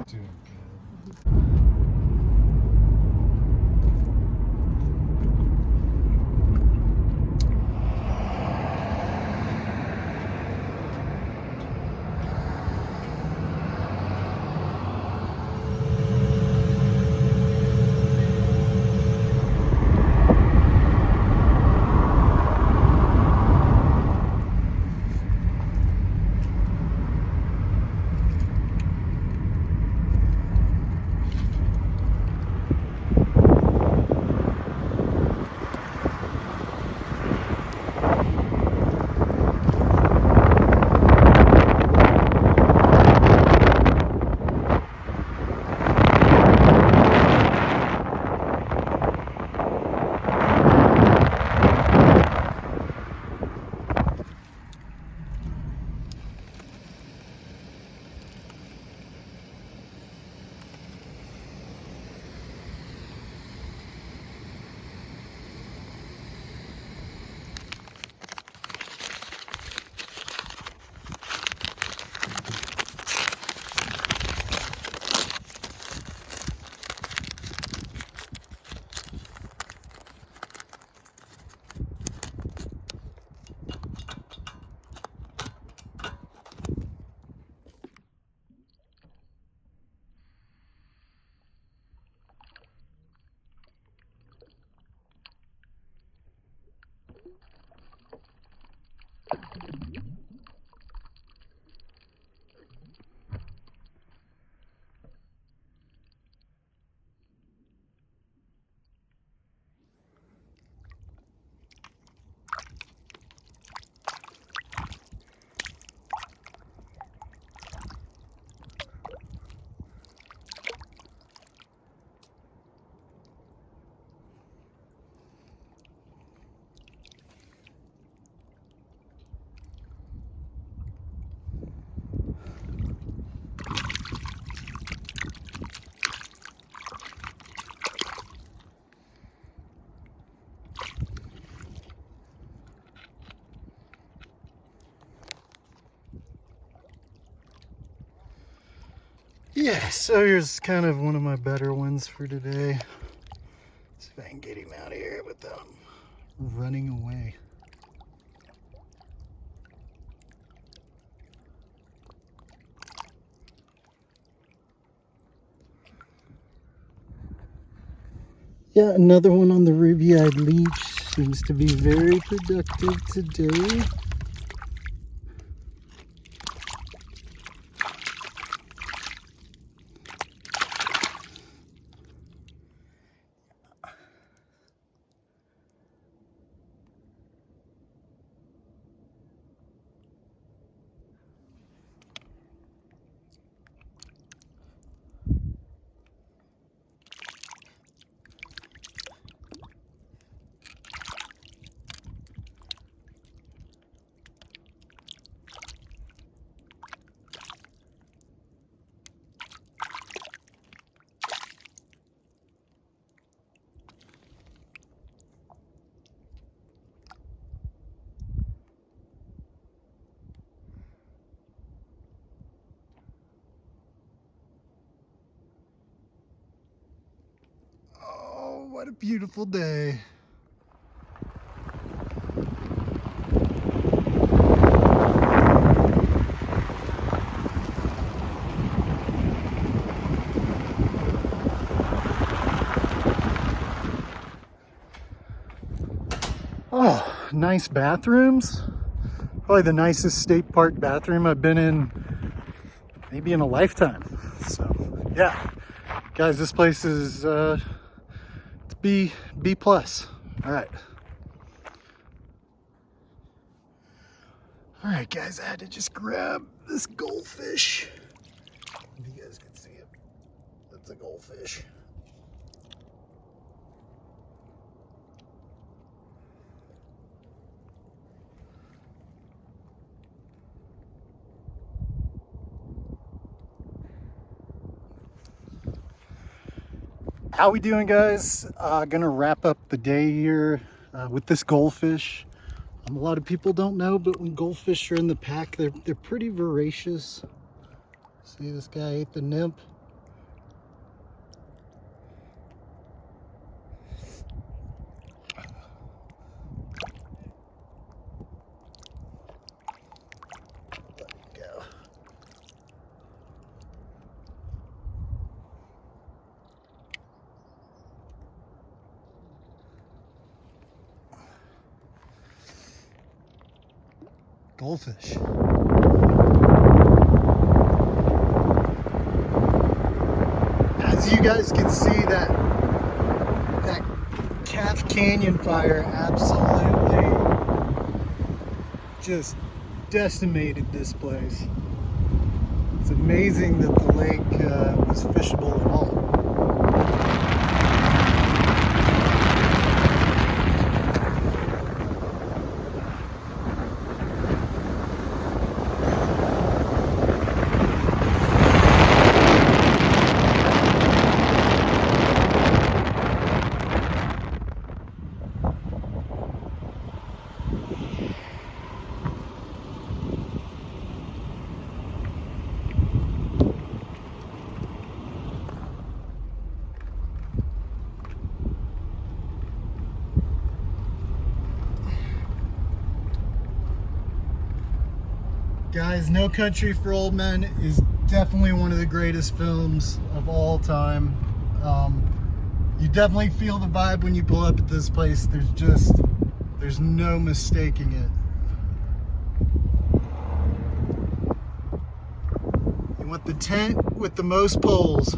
Doing good. Yeah, so here's kind of one of my better ones for today. See if I can get him out of here without running away. Yeah, another one on the ruby-eyed leech. Seems to be very productive today. Oh, what a beautiful day. Oh, nice bathrooms. Probably the nicest state park bathroom I've been in maybe in a lifetime. So yeah, guys, this place is it's B plus. All right. All right, guys, I had to just grab this goldfish. If you guys can see it, that's a goldfish. How we doing, guys? Gonna wrap up the day here with this goldfish. A lot of people don't know, but when goldfish are in the pack, they're pretty voracious. See, this guy ate the nymph. Goldfish. As you guys can see, that Calf Canyon fire absolutely just decimated this place. It's amazing that the lake was fishable at all. Guys, No Country for Old Men is definitely one of the greatest films of all time. You definitely feel the vibe when you pull up at this place. There's no mistaking it. You want the tent with the most poles.